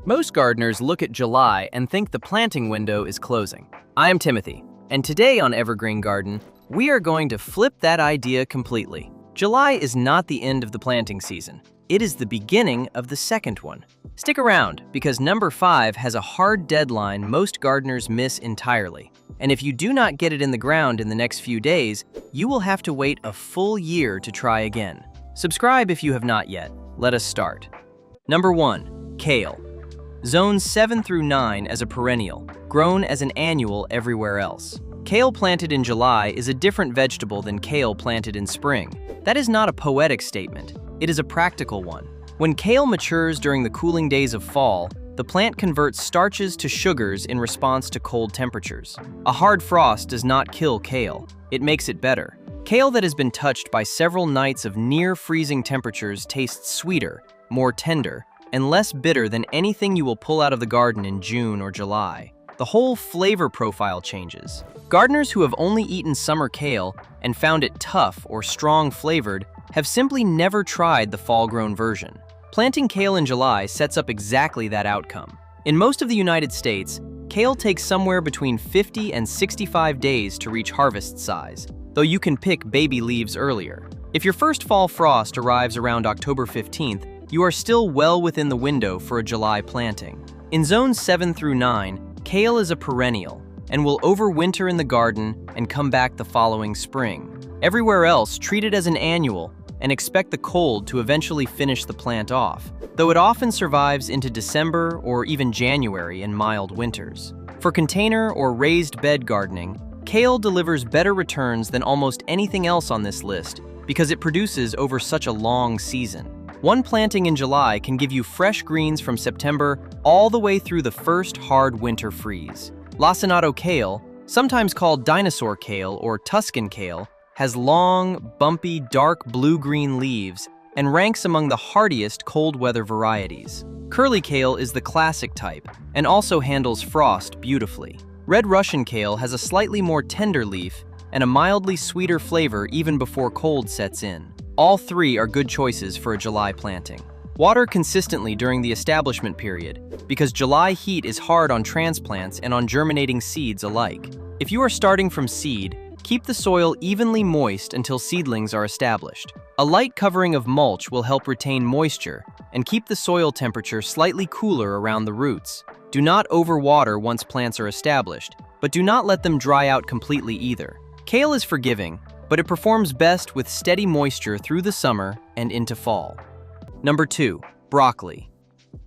Most gardeners look at July and think the planting window is closing. I am Timothy, and today on Evergreen Garden, we are going to flip that idea completely. July is not the end of the planting season. It is the beginning of the second one. Stick around, because number 5 has a hard deadline most gardeners miss entirely. And if you do not get it in the ground in the next few days, you will have to wait a full year to try again. Subscribe if you have not yet. Let us start. Number 1, kale. Zones 7 through 9 as a perennial, grown as an annual everywhere else. Kale planted in July is a different vegetable than kale planted in spring. That is not a poetic statement, it is a practical one. When kale matures during the cooling days of fall, the plant converts starches to sugars in response to cold temperatures. A hard frost does not kill kale, it makes it better. Kale that has been touched by several nights of near-freezing temperatures tastes sweeter, more tender, and less bitter than anything you will pull out of the garden in June or July. The whole flavor profile changes. Gardeners who have only eaten summer kale and found it tough or strong flavored have simply never tried the fall-grown version. Planting kale in July sets up exactly that outcome. In most of the United States, kale takes somewhere between 50 and 65 days to reach harvest size, though you can pick baby leaves earlier. If your first fall frost arrives around October 15th, you are still well within the window for a July planting. In zones 7 through 9, kale is a perennial and will overwinter in the garden and come back the following spring. Everywhere else, treat it as an annual and expect the cold to eventually finish the plant off, though it often survives into December or even January in mild winters. For container or raised bed gardening, kale delivers better returns than almost anything else on this list because it produces over such a long season. One planting in July can give you fresh greens from September all the way through the first hard winter freeze. Lacinato kale, sometimes called dinosaur kale or Tuscan kale, has long, bumpy, dark blue-green leaves and ranks among the hardiest cold weather varieties. Curly kale is the classic type and also handles frost beautifully. Red Russian kale has a slightly more tender leaf and a mildly sweeter flavor even before cold sets in. All three are good choices for a July planting. Water consistently during the establishment period, because July heat is hard on transplants and on germinating seeds alike. If you are starting from seed, keep the soil evenly moist until seedlings are established. A light covering of mulch will help retain moisture and keep the soil temperature slightly cooler around the roots. Do not overwater once plants are established, but do not let them dry out completely either. Kale is forgiving, but it performs best with steady moisture through the summer and into fall. Number 2, broccoli.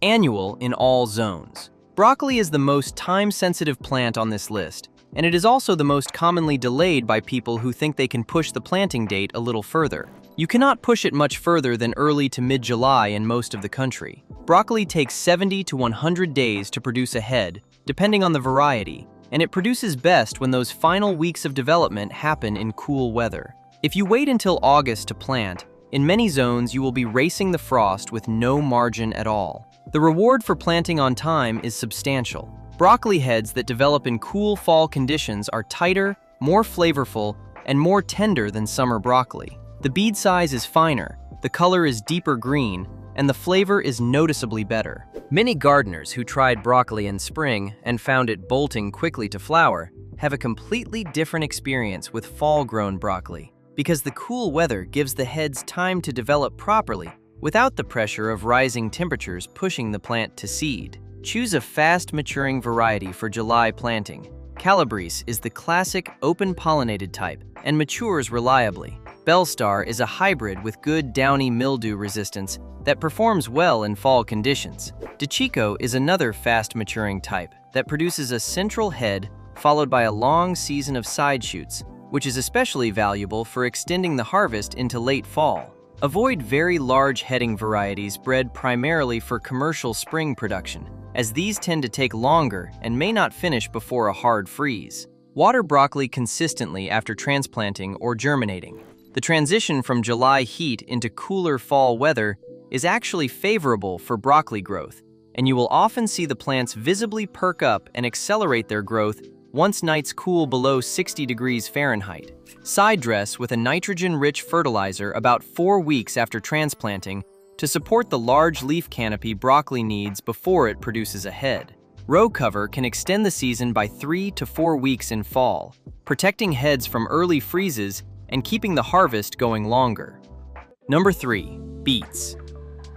Annual in all zones. Broccoli is the most time-sensitive plant on this list, and it is also the most commonly delayed by people who think they can push the planting date a little further. You cannot push it much further than early to mid-July in most of the country. Broccoli takes 70 to 100 days to produce a head, depending on the variety, and it produces best when those final weeks of development happen in cool weather. If you wait until August to plant, in many zones you will be racing the frost with no margin at all. The reward for planting on time is substantial. Broccoli heads that develop in cool fall conditions are tighter, more flavorful, and more tender than summer broccoli. The bead size is finer, the color is deeper green, and the flavor is noticeably better. Many gardeners who tried broccoli in spring and found it bolting quickly to flower have a completely different experience with fall-grown broccoli, because the cool weather gives the heads time to develop properly without the pressure of rising temperatures pushing the plant to seed. Choose a fast-maturing variety for July planting. Calabrese is the classic open-pollinated type and matures reliably. Bellstar is a hybrid with good downy mildew resistance that performs well in fall conditions. DeChico is another fast-maturing type that produces a central head followed by a long season of side shoots, which is especially valuable for extending the harvest into late fall. Avoid very large heading varieties bred primarily for commercial spring production, as these tend to take longer and may not finish before a hard freeze. Water broccoli consistently after transplanting or germinating. The transition from July heat into cooler fall weather is actually favorable for broccoli growth, and you will often see the plants visibly perk up and accelerate their growth once nights cool below 60 degrees Fahrenheit. Side dress with a nitrogen-rich fertilizer about 4 weeks after transplanting to support the large leaf canopy broccoli needs before it produces a head. Row cover can extend the season by 3 to 4 weeks in fall, protecting heads from early freezes and keeping the harvest going longer. Number 3. Beets.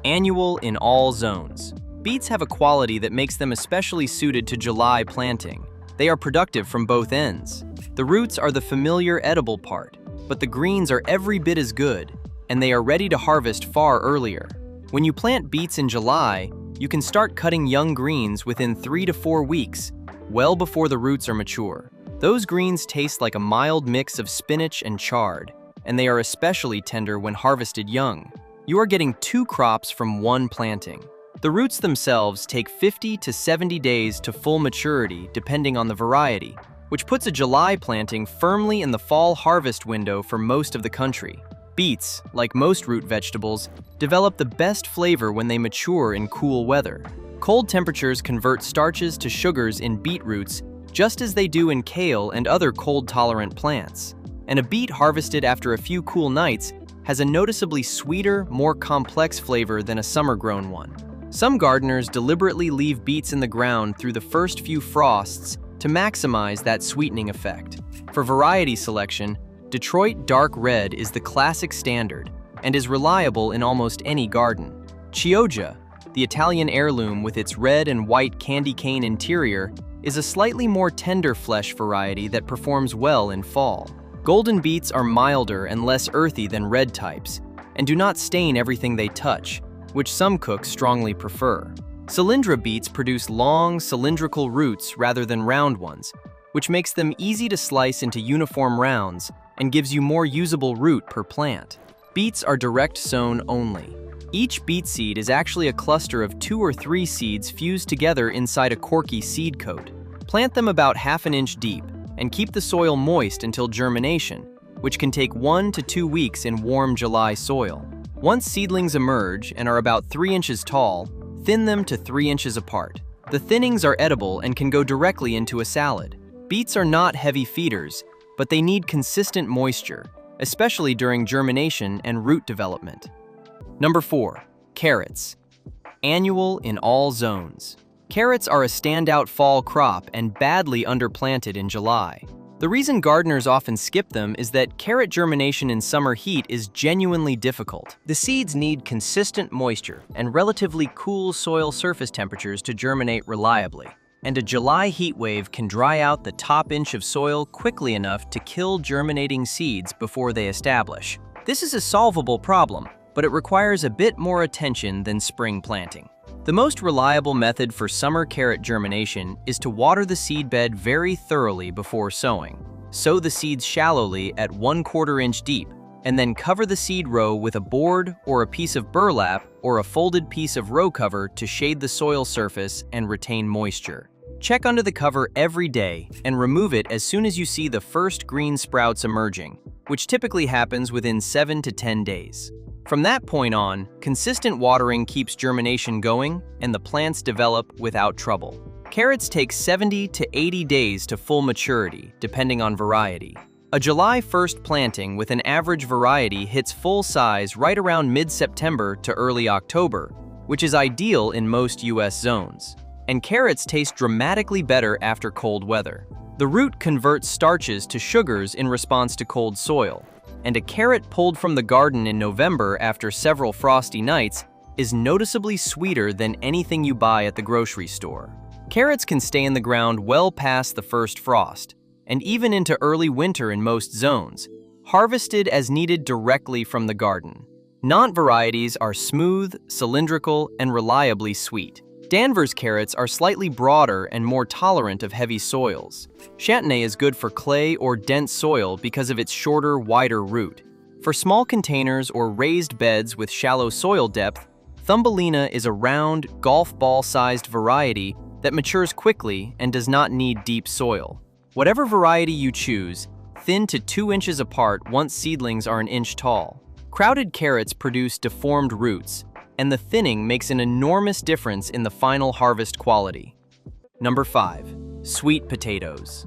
Annual in all zones. Beets have a quality that makes them especially suited to July planting. They are productive from both ends. The roots are the familiar edible part, but the greens are every bit as good, and they are ready to harvest far earlier. When you plant beets in July, you can start cutting young greens within 3 to 4 weeks, well before the roots are mature. Those greens taste like a mild mix of spinach and chard, and they are especially tender when harvested young. You are getting 2 crops from 1 planting. The roots themselves take 50 to 70 days to full maturity depending on the variety, which puts a July planting firmly in the fall harvest window for most of the country. Beets, like most root vegetables, develop the best flavor when they mature in cool weather. Cold temperatures convert starches to sugars in beet roots just as they do in kale and other cold-tolerant plants. And a beet harvested after a few cool nights has a noticeably sweeter, more complex flavor than a summer-grown one. Some gardeners deliberately leave beets in the ground through the first few frosts to maximize that sweetening effect. For variety selection, Detroit Dark Red is the classic standard and is reliable in almost any garden. Chioggia, the Italian heirloom with its red and white candy cane interior, is a slightly more tender flesh variety that performs well in fall. Golden beets are milder and less earthy than red types, and do not stain everything they touch, which some cooks strongly prefer. Cylindra beets produce long, cylindrical roots rather than round ones, which makes them easy to slice into uniform rounds and gives you more usable root per plant. Beets are direct sown only. Each beet seed is actually a cluster of 2 or 3 seeds fused together inside a corky seed coat. Plant them about ½ inch deep and keep the soil moist until germination, which can take 1 to 2 weeks in warm July soil. Once seedlings emerge and are about 3 inches tall, thin them to 3 inches apart. The thinnings are edible and can go directly into a salad. Beets are not heavy feeders, but they need consistent moisture, especially during germination and root development. Number 4. Carrots. Annual in all zones. Carrots are a standout fall crop and badly underplanted in July. The reason gardeners often skip them is that carrot germination in summer heat is genuinely difficult. The seeds need consistent moisture and relatively cool soil surface temperatures to germinate reliably. And a July heat wave can dry out the top inch of soil quickly enough to kill germinating seeds before they establish. This is a solvable problem, but it requires a bit more attention than spring planting. The most reliable method for summer carrot germination is to water the seedbed very thoroughly before sowing. Sow the seeds shallowly at 1/4 inch deep, and then cover the seed row with a board or a piece of burlap or a folded piece of row cover to shade the soil surface and retain moisture. Check under the cover every day and remove it as soon as you see the first green sprouts emerging, which typically happens within 7 to 10 days. From that point on, consistent watering keeps germination going and the plants develop without trouble. Carrots take 70 to 80 days to full maturity, depending on variety. A July 1st planting with an average variety hits full size right around mid-September to early October, which is ideal in most US zones. And carrots taste dramatically better after cold weather. The root converts starches to sugars in response to cold soil, and a carrot pulled from the garden in November after several frosty nights is noticeably sweeter than anything you buy at the grocery store. Carrots can stay in the ground well past the first frost, and even into early winter in most zones, harvested as needed directly from the garden. Nantes varieties are smooth, cylindrical, and reliably sweet. Danvers carrots are slightly broader and more tolerant of heavy soils. Chantenay is good for clay or dense soil because of its shorter, wider root. For small containers or raised beds with shallow soil depth, Thumbelina is a round, golf ball-sized variety that matures quickly and does not need deep soil. Whatever variety you choose, thin to 2 inches apart once seedlings are an inch tall. Crowded carrots produce deformed roots, and the thinning makes an enormous difference in the final harvest quality. Number 5. Sweet potatoes.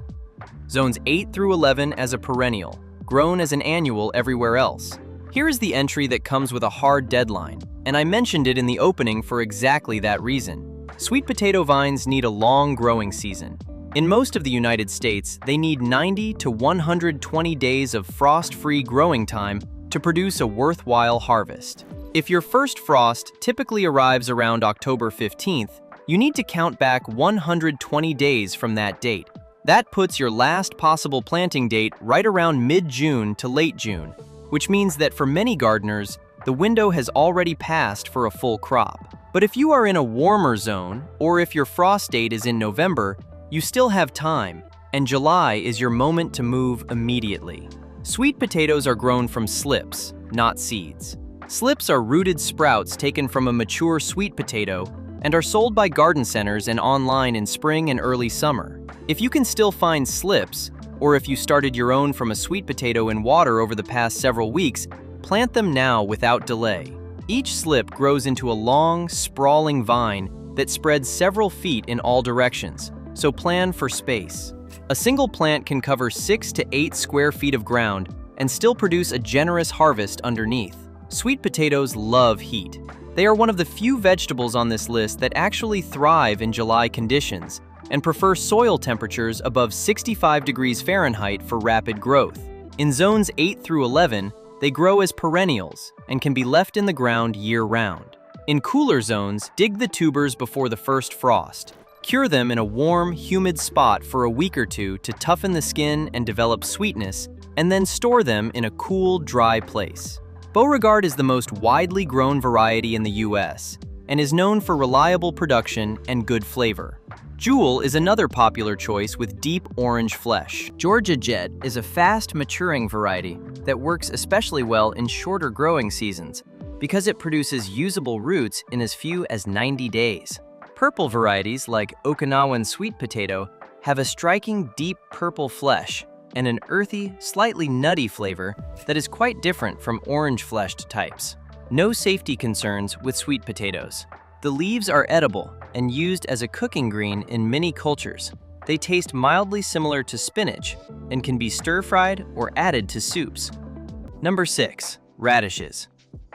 Zones 8 through 11 as a perennial, grown as an annual everywhere else. Here is the entry that comes with a hard deadline, and I mentioned it in the opening for exactly that reason. Sweet potato vines need a long growing season. In most of the United States, they need 90 to 120 days of frost-free growing time to produce a worthwhile harvest. If your first frost typically arrives around October 15th, you need to count back 120 days from that date. That puts your last possible planting date right around mid-June to late June, which means that for many gardeners, the window has already passed for a full crop. But if you are in a warmer zone, or if your frost date is in November, you still have time, and July is your moment to move immediately. Sweet potatoes are grown from slips, not seeds. Slips are rooted sprouts taken from a mature sweet potato and are sold by garden centers and online in spring and early summer. If you can still find slips, or if you started your own from a sweet potato in water over the past several weeks, plant them now without delay. Each slip grows into a long, sprawling vine that spreads several feet in all directions, so plan for space. A single plant can cover 6 to 8 square feet of ground and still produce a generous harvest underneath. Sweet potatoes love heat. They are one of the few vegetables on this list that actually thrive in July conditions and prefer soil temperatures above 65 degrees Fahrenheit for rapid growth. In zones 8 through 11, they grow as perennials and can be left in the ground year-round. In cooler zones, dig the tubers before the first frost. Cure them in a warm, humid spot for a week or two to toughen the skin and develop sweetness, and then store them in a cool, dry place. Beauregard is the most widely grown variety in the U.S. and is known for reliable production and good flavor. Jewel is another popular choice with deep orange flesh. Georgia Jet is a fast-maturing variety that works especially well in shorter growing seasons because it produces usable roots in as few as 90 days. Purple varieties like Okinawan sweet potato have a striking deep purple flesh and an earthy, slightly nutty flavor that is quite different from orange-fleshed types. No safety concerns with sweet potatoes. The leaves are edible and used as a cooking green in many cultures. They taste mildly similar to spinach and can be stir-fried or added to soups. Number 6. Radishes.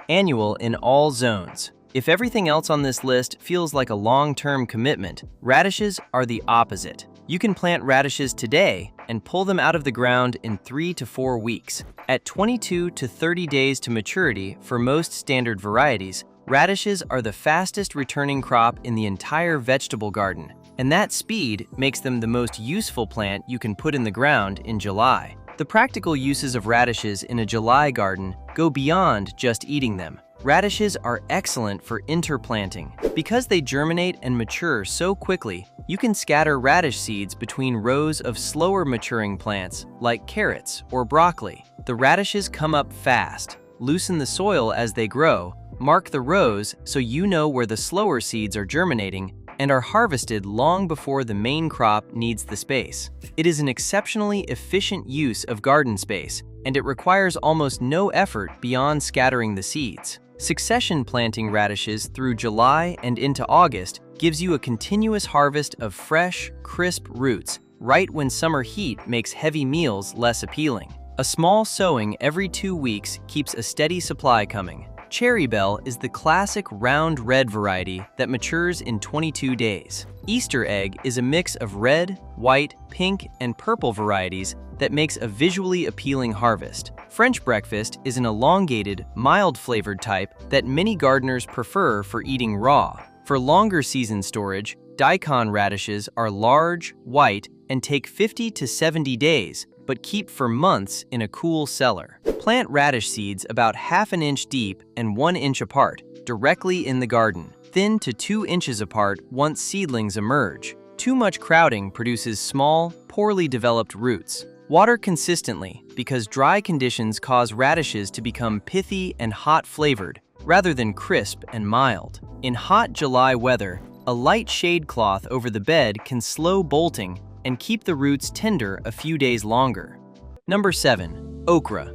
Annual in all zones. If everything else on this list feels like a long-term commitment, radishes are the opposite. You can plant radishes today and pull them out of the ground in 3 to 4 weeks. At 22 to 30 days to maturity for most standard varieties, radishes are the fastest returning crop in the entire vegetable garden, and that speed makes them the most useful plant you can put in the ground in July. The practical uses of radishes in a July garden go beyond just eating them. Radishes are excellent for interplanting. Because they germinate and mature so quickly, you can scatter radish seeds between rows of slower maturing plants like carrots or broccoli. The radishes come up fast, loosen the soil as they grow, mark the rows so you know where the slower seeds are germinating, and are harvested long before the main crop needs the space. It is an exceptionally efficient use of garden space, and it requires almost no effort beyond scattering the seeds. Succession planting radishes through July and into August gives you a continuous harvest of fresh, crisp roots right when summer heat makes heavy meals less appealing. A small sowing every 2 weeks keeps a steady supply coming. Cherry Belle is the classic round red variety that matures in 22 days. Easter Egg is a mix of red, white, pink, and purple varieties that makes a visually appealing harvest. French Breakfast is an elongated, mild-flavored type that many gardeners prefer for eating raw. For longer season storage, daikon radishes are large, white, and take 50 to 70 days, but keep for months in a cool cellar. Plant radish seeds about ½ inch deep and 1 inch apart, directly in the garden, thin to 2 inches apart once seedlings emerge. Too much crowding produces small, poorly developed roots. Water consistently because dry conditions cause radishes to become pithy and hot-flavored, rather than crisp and mild. In hot July weather, a light shade cloth over the bed can slow bolting and keep the roots tender a few days longer. Number 7. Okra.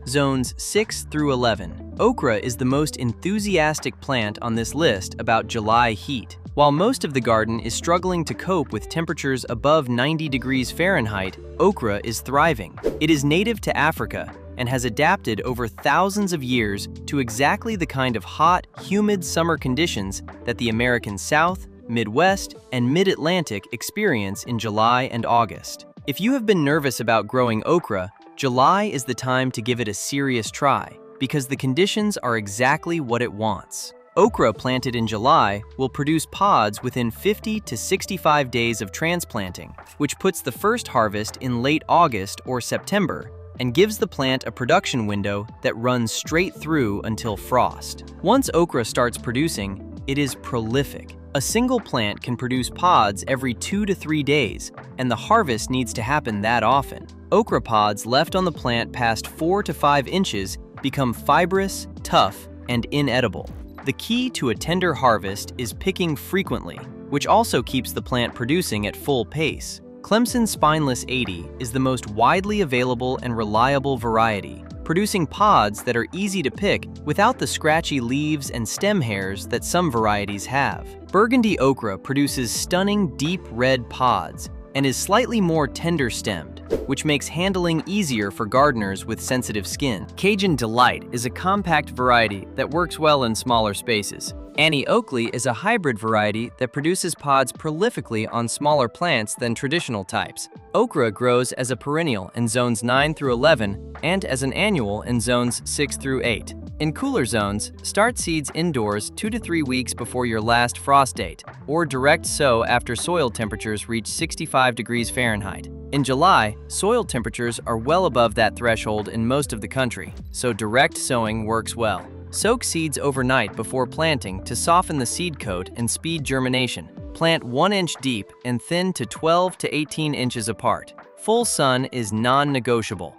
Zones 6 through 11. Okra is the most enthusiastic plant on this list about July heat. While most of the garden is struggling to cope with temperatures above 90 degrees Fahrenheit, okra is thriving. It is native to Africa and has adapted over thousands of years to exactly the kind of hot, humid summer conditions that the American South, Midwest, and Mid-Atlantic experience in July and August. If you have been nervous about growing okra, July is the time to give it a serious try, because the conditions are exactly what it wants. Okra planted in July will produce pods within 50 to 65 days of transplanting, which puts the first harvest in late August or September and gives the plant a production window that runs straight through until frost. Once okra starts producing, it is prolific. A single plant can produce pods every 2 to 3 days, and the harvest needs to happen that often. Okra pods left on the plant past 4 to 5 inches become fibrous, tough, and inedible. The key to a tender harvest is picking frequently, which also keeps the plant producing at full pace. Clemson Spineless 80 is the most widely available and reliable variety, producing pods that are easy to pick without the scratchy leaves and stem hairs that some varieties have. Burgundy okra produces stunning deep red pods and is slightly more tender-stemmed, which makes handling easier for gardeners with sensitive skin. Cajun Delight is a compact variety that works well in smaller spaces. Annie Oakley is a hybrid variety that produces pods prolifically on smaller plants than traditional types. Okra grows as a perennial in zones 9 through 11 and as an annual in zones 6 through 8. In cooler zones, start seeds indoors 2 to 3 weeks before your last frost date, or direct sow after soil temperatures reach 65 degrees Fahrenheit. In July, soil temperatures are well above that threshold in most of the country, so direct sowing works well. Soak seeds overnight before planting to soften the seed coat and speed germination. Plant 1 inch deep and thin to 12 to 18 inches apart. Full sun is non-negotiable.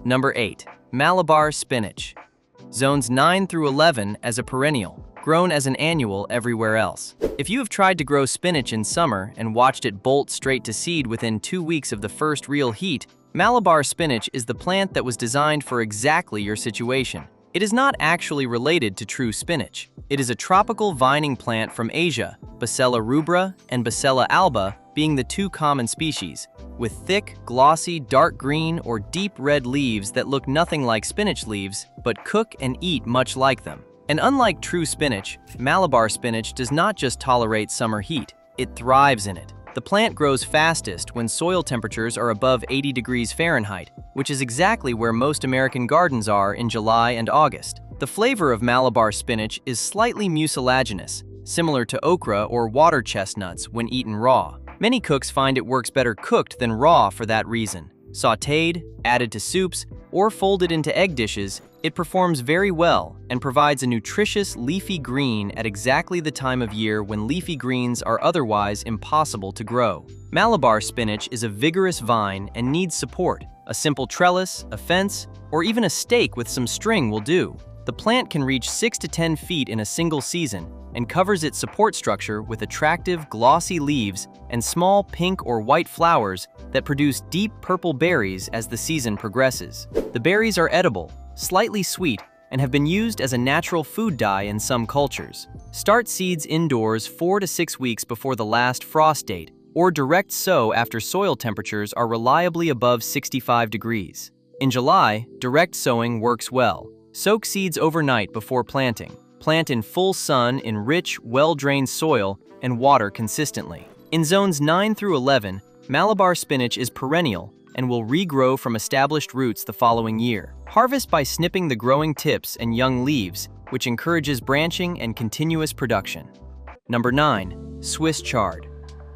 Number 8. Malabar spinach. Zones 9 through 11 as a perennial, grown as an annual everywhere else. If you have tried to grow spinach in summer and watched it bolt straight to seed within 2 weeks of the first real heat, Malabar spinach is the plant that was designed for exactly your situation. It is not actually related to true spinach. It is a tropical vining plant from Asia, Bacella rubra and Bacella alba being the 2 common species, with thick, glossy, dark green or deep red leaves that look nothing like spinach leaves, but cook and eat much like them. And unlike true spinach, Malabar spinach does not just tolerate summer heat, it thrives in it. The plant grows fastest when soil temperatures are above 80 degrees Fahrenheit, which is exactly where most American gardens are in July and August. The flavor of Malabar spinach is slightly mucilaginous, similar to okra or water chestnuts when eaten raw. Many cooks find it works better cooked than raw for that reason. Sautéed, added to soups, or folded into egg dishes, it performs very well and provides a nutritious leafy green at exactly the time of year when leafy greens are otherwise impossible to grow. Malabar spinach is a vigorous vine and needs support. A simple trellis, a fence, or even a stake with some string will do. The plant can reach 6 to 10 feet in a single season and covers its support structure with attractive, glossy leaves and small pink or white flowers that produce deep purple berries as the season progresses. The berries are edible, slightly sweet, and have been used as a natural food dye in some cultures. Start seeds indoors 4 to 6 weeks before the last frost date, or direct sow after soil temperatures are reliably above 65 degrees. In July, direct sowing works well. Soak seeds overnight before planting. Plant in full sun in rich, well-drained soil and water consistently. In zones 9 through 11, Malabar spinach is perennial and will regrow from established roots the following year. Harvest by snipping the growing tips and young leaves, which encourages branching and continuous production. Number 9. Swiss chard.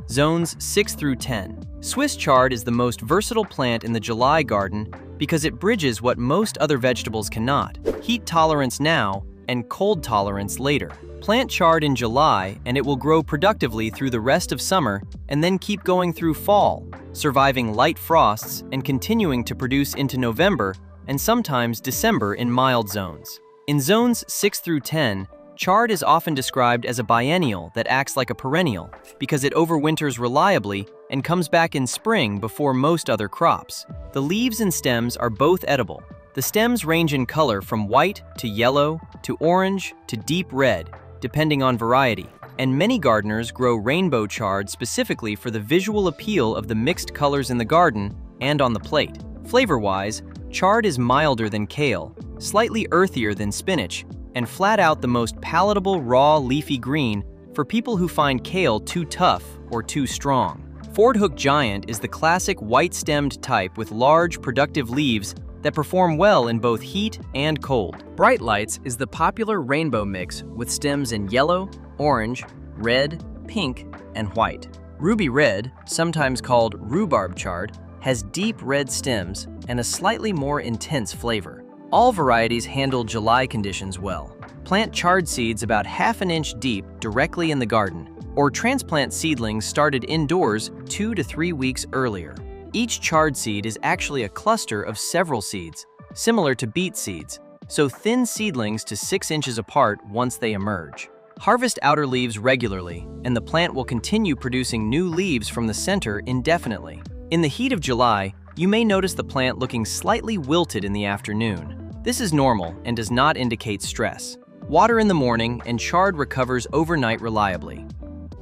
Zones 6 through 10. Swiss chard is the most versatile plant in the July garden because it bridges what most other vegetables cannot: heat tolerance now and cold tolerance later. Plant chard in July and it will grow productively through the rest of summer and then keep going through fall, surviving light frosts and continuing to produce into November and sometimes December in mild zones. In zones 6 through 10, chard is often described as a biennial that acts like a perennial because it overwinters reliably and comes back in spring before most other crops. The leaves and stems are both edible. The stems range in color from white to yellow to orange to deep red, depending on variety, and many gardeners grow rainbow chard specifically for the visual appeal of the mixed colors in the garden and on the plate. Flavor-wise, Chard is milder than kale, slightly earthier than spinach, and flat out the most palatable raw leafy green for people who find kale too tough or too strong. Ford Hook Giant is the classic white-stemmed type with large, productive leaves that perform well in both heat and cold. Bright Lights is the popular rainbow mix with stems in yellow, orange, red, pink, and white. Ruby Red, sometimes called rhubarb chard, has deep red stems and a slightly more intense flavor. All varieties handle July conditions well. Plant chard seeds about ½ inch deep directly in the garden, or transplant seedlings started indoors 2 to 3 weeks earlier. Each chard seed is actually a cluster of several seeds, similar to beet seeds, so thin seedlings to 6 inches apart once they emerge. Harvest outer leaves regularly, and the plant will continue producing new leaves from the center indefinitely. In the heat of July, you may notice the plant looking slightly wilted in the afternoon. This is normal and does not indicate stress. Water in the morning and chard recovers overnight reliably.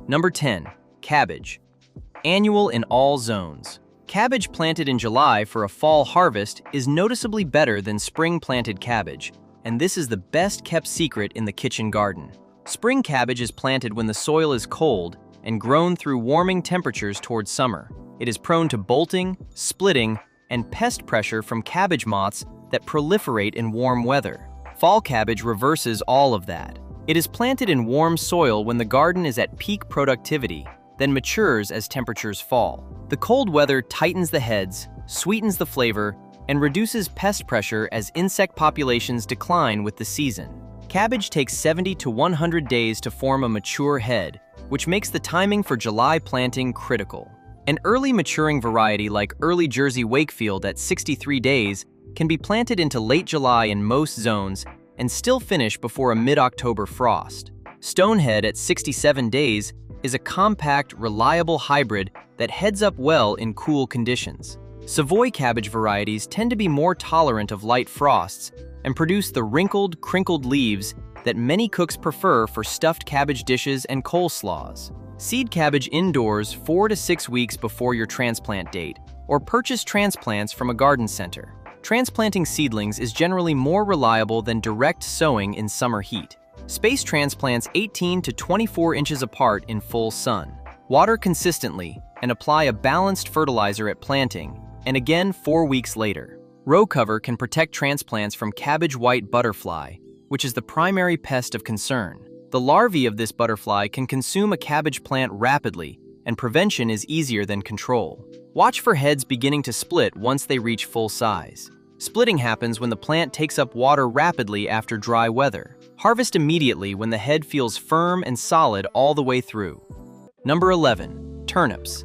Number 10. Cabbage. Annual in all zones. Cabbage planted in July for a fall harvest is noticeably better than spring-planted cabbage, and this is the best-kept secret in the kitchen garden. Spring cabbage is planted when the soil is cold and grown through warming temperatures towards summer. It is prone to bolting, splitting, and pest pressure from cabbage moths that proliferate in warm weather. Fall cabbage reverses all of that. It is planted in warm soil when the garden is at peak productivity, then matures as temperatures fall. The cold weather tightens the heads, sweetens the flavor, and reduces pest pressure as insect populations decline with the season. Cabbage takes 70 to 100 days to form a mature head, which makes the timing for July planting critical. An early maturing variety like Early Jersey Wakefield at 63 days can be planted into late July in most zones and still finish before a mid-October frost. Stonehead at 67 days is a compact, reliable hybrid that heads up well in cool conditions. Savoy cabbage varieties tend to be more tolerant of light frosts and produce the wrinkled, crinkled leaves that many cooks prefer for stuffed cabbage dishes and coleslaws. Seed cabbage indoors 4 to 6 weeks before your transplant date, or purchase transplants from a garden center. Transplanting seedlings is generally more reliable than direct sowing in summer heat. Space transplants 18 to 24 inches apart in full sun. Water consistently and apply a balanced fertilizer at planting, and again 4 weeks later. Row cover can protect transplants from cabbage white butterfly, which is the primary pest of concern. The larvae of this butterfly can consume a cabbage plant rapidly, and prevention is easier than control. Watch for heads beginning to split once they reach full size. Splitting happens when the plant takes up water rapidly after dry weather. Harvest immediately when the head feels firm and solid all the way through. Number 11. Turnips.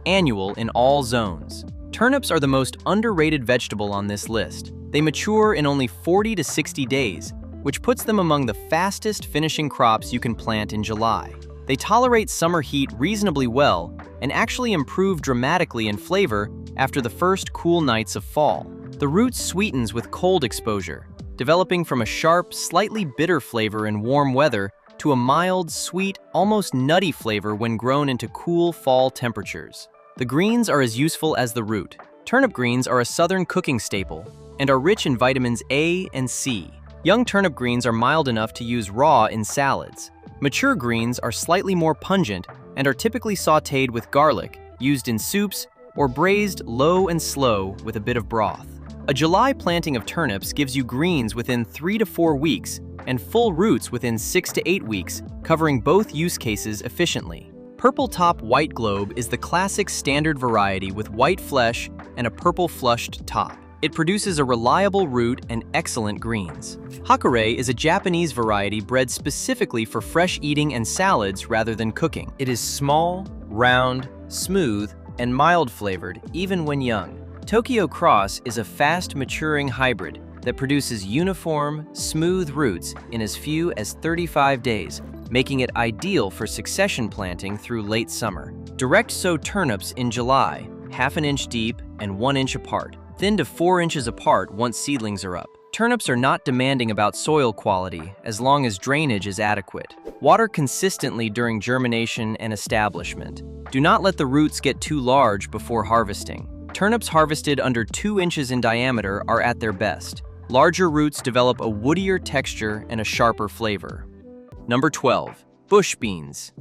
Annual in all zones. Turnips are the most underrated vegetable on this list. They mature in only 40 to 60 days, which puts them among the fastest finishing crops you can plant in July. They tolerate summer heat reasonably well and actually improve dramatically in flavor after the first cool nights of fall. The root sweetens with cold exposure, developing from a sharp, slightly bitter flavor in warm weather to a mild, sweet, almost nutty flavor when grown into cool fall temperatures. The greens are as useful as the root. Turnip greens are a southern cooking staple and are rich in vitamins A and C. Young turnip greens are mild enough to use raw in salads. Mature greens are slightly more pungent and are typically sautéed with garlic, used in soups, or braised low and slow with a bit of broth. A July planting of turnips gives you greens within 3 to 4 weeks and full roots within 6 to 8 weeks, covering both use cases efficiently. Purple top white globe is the classic standard variety with white flesh and a purple flushed top. It produces a reliable root and excellent greens. Hakare is a Japanese variety bred specifically for fresh eating and salads rather than cooking. It is small, round, smooth, and mild-flavored even when young. Tokyo Cross is a fast-maturing hybrid that produces uniform, smooth roots in as few as 35 days, making it ideal for succession planting through late summer. Direct sow turnips in July, ½ an inch deep and 1 inch apart, thin to 4 inches apart once seedlings are up. Turnips are not demanding about soil quality as long as drainage is adequate. Water consistently during germination and establishment. Do not let the roots get too large before harvesting. Turnips harvested under 2 inches in diameter are at their best. Larger roots develop a woodier texture and a sharper flavor. Number 12. Bush beans.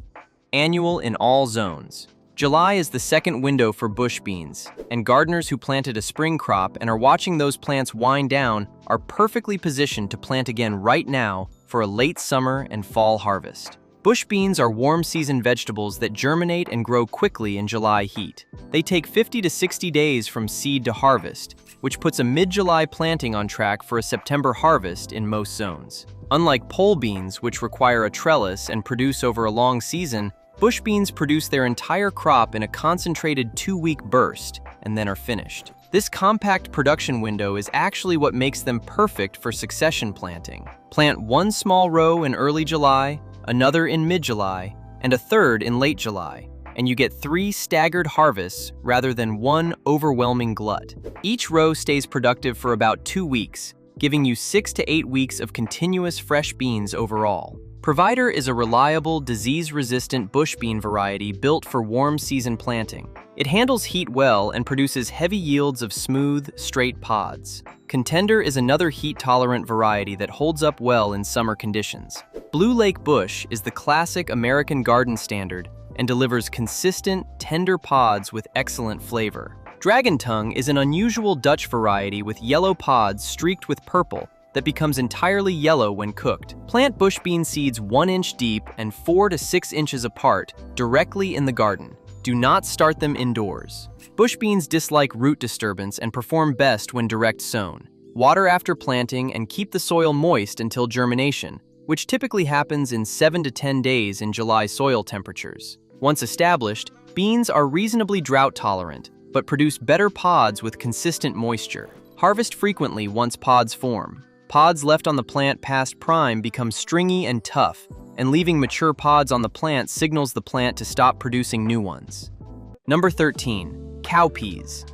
Annual in all zones. July is the second window for bush beans, and gardeners who planted a spring crop and are watching those plants wind down are perfectly positioned to plant again right now for a late summer and fall harvest. Bush beans are warm season vegetables that germinate and grow quickly in July heat. They take 50 to 60 days from seed to harvest, which puts a mid-July planting on track for a September harvest in most zones. Unlike pole beans, which require a trellis and produce over a long season, bush beans produce their entire crop in a concentrated 2-week burst and then are finished. This compact production window is actually what makes them perfect for succession planting. Plant one small row in early July, another in mid-July, and a third in late July, and you get 3 staggered harvests rather than one overwhelming glut. Each row stays productive for about 2 weeks, giving you 6 to 8 weeks of continuous fresh beans overall. Provider is a reliable, disease-resistant bush bean variety built for warm season planting. It handles heat well and produces heavy yields of smooth, straight pods. Contender is another heat-tolerant variety that holds up well in summer conditions. Blue Lake Bush is the classic American garden standard and delivers consistent, tender pods with excellent flavor. Dragon Tongue is an unusual Dutch variety with yellow pods streaked with purple that becomes entirely yellow when cooked. Plant bush bean seeds 1 inch deep and 4 to 6 inches apart directly in the garden. Do not start them indoors. Bush beans dislike root disturbance and perform best when direct sown. Water after planting and keep the soil moist until germination, which typically happens in 7 to 10 days in July soil temperatures. Once established, beans are reasonably drought tolerant, but produce better pods with consistent moisture. Harvest frequently once pods form. Pods left on the plant past prime become stringy and tough, and leaving mature pods on the plant signals the plant to stop producing new ones. Number 13. Cowpeas.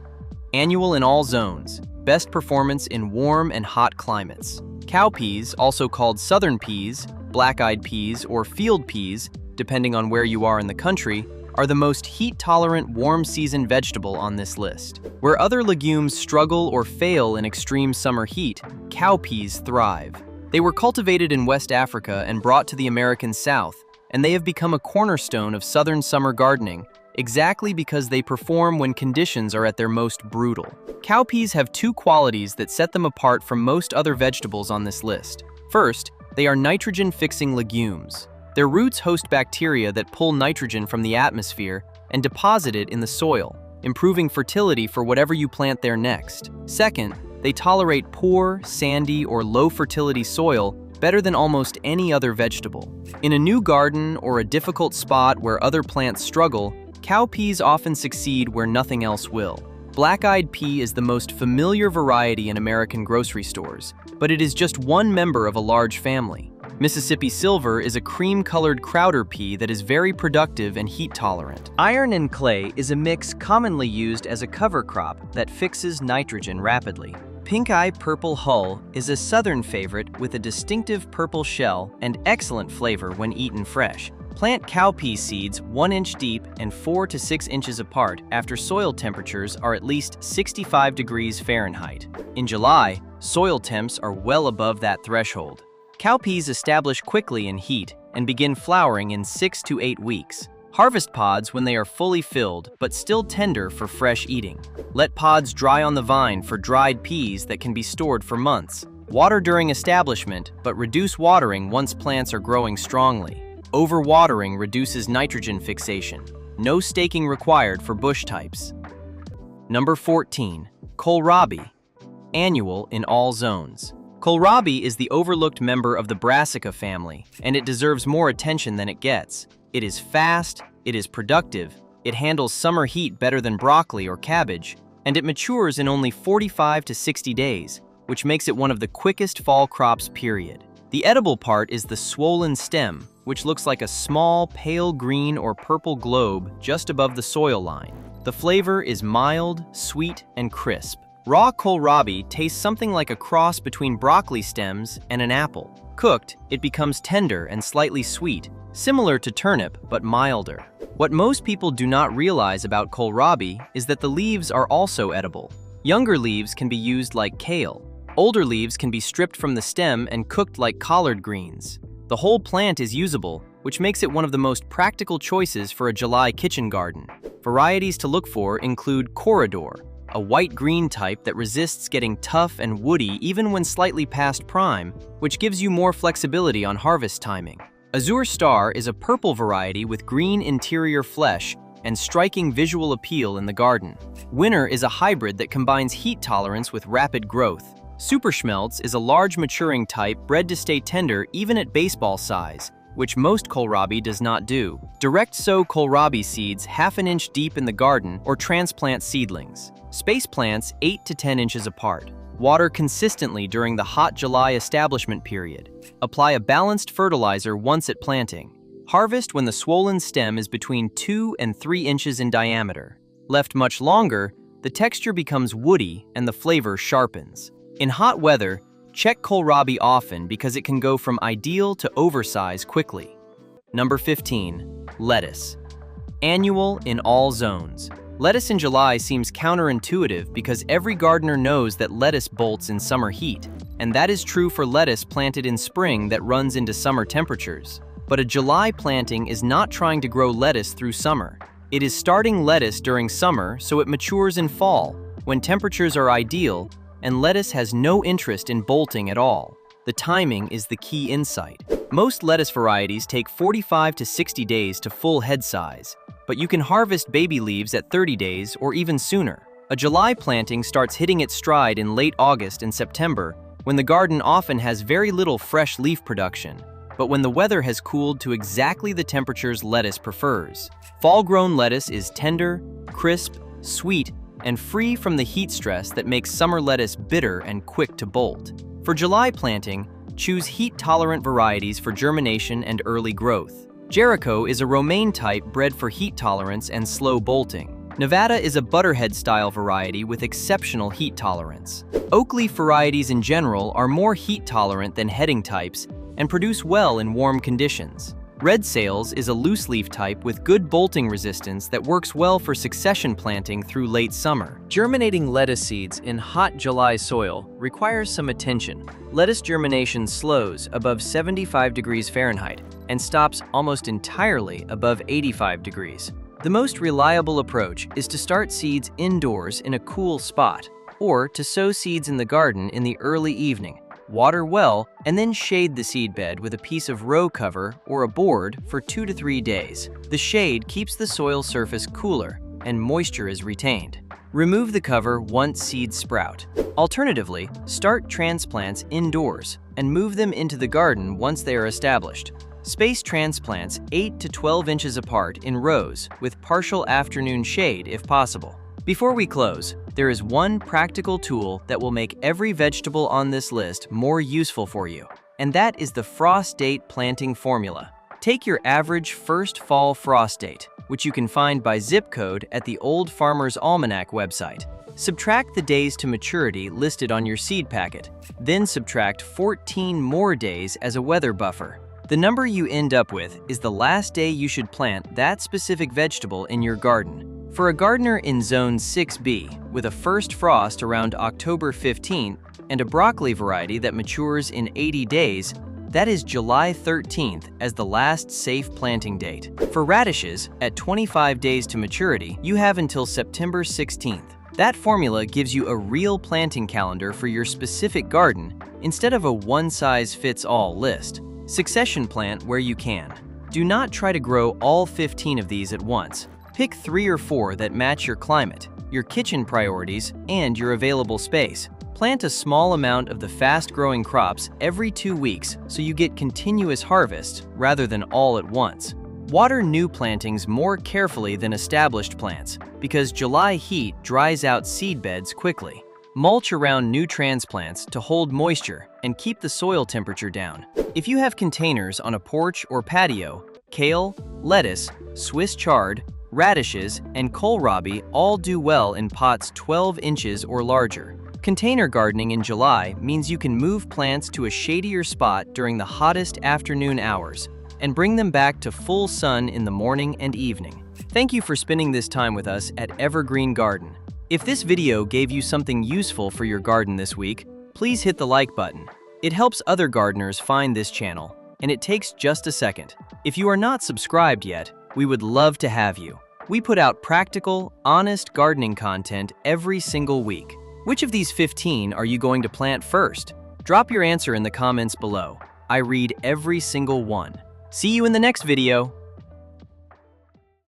Annual in all zones. Best performance in warm and hot climates. Cowpeas, also called southern peas, black-eyed peas, or field peas, depending on where you are in the country, are the most heat-tolerant warm-season vegetable on this list. Where other legumes struggle or fail in extreme summer heat, cowpeas thrive. They were cultivated in West Africa and brought to the American South, and they have become a cornerstone of southern summer gardening, exactly because they perform when conditions are at their most brutal. Cowpeas have 2 qualities that set them apart from most other vegetables on this list. First, they are nitrogen-fixing legumes. Their roots host bacteria that pull nitrogen from the atmosphere and deposit it in the soil, improving fertility for whatever you plant there next. Second, they tolerate poor, sandy, or low-fertility soil better than almost any other vegetable. In a new garden or a difficult spot where other plants struggle, cowpeas often succeed where nothing else will. Black-eyed pea is the most familiar variety in American grocery stores, but it is just one member of a large family. Mississippi Silver is a cream-colored crowder pea that is very productive and heat-tolerant. Iron and clay is a mix commonly used as a cover crop that fixes nitrogen rapidly. Pink-eye purple hull is a southern favorite with a distinctive purple shell and excellent flavor when eaten fresh. Plant cowpea seeds 1 inch deep and 4 to 6 inches apart after soil temperatures are at least 65 degrees Fahrenheit. In July, soil temps are well above that threshold. Cowpeas establish quickly in heat and begin flowering in 6 to 8 weeks. Harvest pods when they are fully filled but still tender for fresh eating. Let pods dry on the vine for dried peas that can be stored for months. Water during establishment, but reduce watering once plants are growing strongly. Overwatering reduces nitrogen fixation. No staking required for bush types. Number 14. Kohlrabi. Annual in all zones. Kohlrabi is the overlooked member of the Brassica family, and it deserves more attention than it gets. It is fast, it is productive, it handles summer heat better than broccoli or cabbage, and it matures in only 45 to 60 days, which makes it one of the quickest fall crops, period. The edible part is the swollen stem, which looks like a small, pale green or purple globe just above the soil line. The flavor is mild, sweet, and crisp. Raw kohlrabi tastes something like a cross between broccoli stems and an apple. Cooked, it becomes tender and slightly sweet, similar to turnip but milder. What most people do not realize about kohlrabi is that the leaves are also edible. Younger leaves can be used like kale. Older leaves can be stripped from the stem and cooked like collard greens. The whole plant is usable, which makes it one of the most practical choices for a July kitchen garden. Varieties to look for include kohlrabi, a white-green type that resists getting tough and woody even when slightly past prime, which gives you more flexibility on harvest timing. Azure Star is a purple variety with green interior flesh and striking visual appeal in the garden. Winter is a hybrid that combines heat tolerance with rapid growth. Super Schmeltz is a large maturing type bred to stay tender even at baseball size, which most kohlrabi does not do. Direct sow kohlrabi seeds half an inch deep in the garden or transplant seedlings. Space plants 8 to 10 inches apart. Water consistently during the hot July establishment period. Apply a balanced fertilizer once at planting. Harvest when the swollen stem is between 2 and 3 inches in diameter. Left much longer, the texture becomes woody and the flavor sharpens. In hot weather, check kohlrabi often because it can go from ideal to oversize quickly. Number 15, lettuce. Annual in all zones. Lettuce in July seems counterintuitive because every gardener knows that lettuce bolts in summer heat, and that is true for lettuce planted in spring that runs into summer temperatures. But a July planting is not trying to grow lettuce through summer. It is starting lettuce during summer so it matures in fall, when temperatures are ideal, and lettuce has no interest in bolting at all. The timing is the key insight. Most lettuce varieties take 45 to 60 days to full head size, but you can harvest baby leaves at 30 days or even sooner. A July planting starts hitting its stride in late August and September, when the garden often has very little fresh leaf production, but when the weather has cooled to exactly the temperatures lettuce prefers. Fall-grown lettuce is tender, crisp, sweet, and free from the heat stress that makes summer lettuce bitter and quick to bolt. For July planting, choose heat-tolerant varieties for germination and early growth. Jericho is a romaine type bred for heat tolerance and slow bolting. Nevada is a butterhead-style variety with exceptional heat tolerance. Oak-leaf varieties in general are more heat-tolerant than heading types and produce well in warm conditions. Red Sails is a loose-leaf type with good bolting resistance that works well for succession planting through late summer. Germinating lettuce seeds in hot July soil requires some attention. Lettuce germination slows above 75 degrees Fahrenheit and stops almost entirely above 85 degrees. The most reliable approach is to start seeds indoors in a cool spot, or to sow seeds in the garden in the early evening. Water well, and then shade the seedbed with a piece of row cover or a board for 2 to 3 days. The shade keeps the soil surface cooler and moisture is retained. Remove the cover once seeds sprout. Alternatively, start transplants indoors and move them into the garden once they are established. Space transplants 8 to 12 inches apart in rows with partial afternoon shade if possible. Before we close, there is one practical tool that will make every vegetable on this list more useful for you, and that is the frost date planting formula. Take your average first fall frost date, which you can find by zip code at the Old Farmer's Almanac website. Subtract the days to maturity listed on your seed packet, then subtract 14 more days as a weather buffer. The number you end up with is the last day you should plant that specific vegetable in your garden. For a gardener in Zone 6B, with a first frost around October 15th and a broccoli variety that matures in 80 days, that is July 13th as the last safe planting date. For radishes, at 25 days to maturity, you have until September 16th. That formula gives you a real planting calendar for your specific garden instead of a one-size-fits-all list. Succession plant where you can. Do not try to grow all 15 of these at once. Pick 3 or 4 that match your climate, your kitchen priorities, and your available space. Plant a small amount of the fast-growing crops every 2 weeks so you get continuous harvests rather than all at once. Water new plantings more carefully than established plants because July heat dries out seed beds quickly. Mulch around new transplants to hold moisture and keep the soil temperature down. If you have containers on a porch or patio, kale, lettuce, Swiss chard, radishes, and kohlrabi all do well in pots 12 inches or larger. Container gardening in July means you can move plants to a shadier spot during the hottest afternoon hours and bring them back to full sun in the morning and evening. Thank you for spending this time with us at Evergreen Garden. If this video gave you something useful for your garden this week, please hit the like button. It helps other gardeners find this channel, and it takes just a second. If you are not subscribed yet, we would love to have you. We put out practical, honest gardening content every single week. Which of these 15 are you going to plant first? Drop your answer in the comments below. I read every single one. See you in the next video.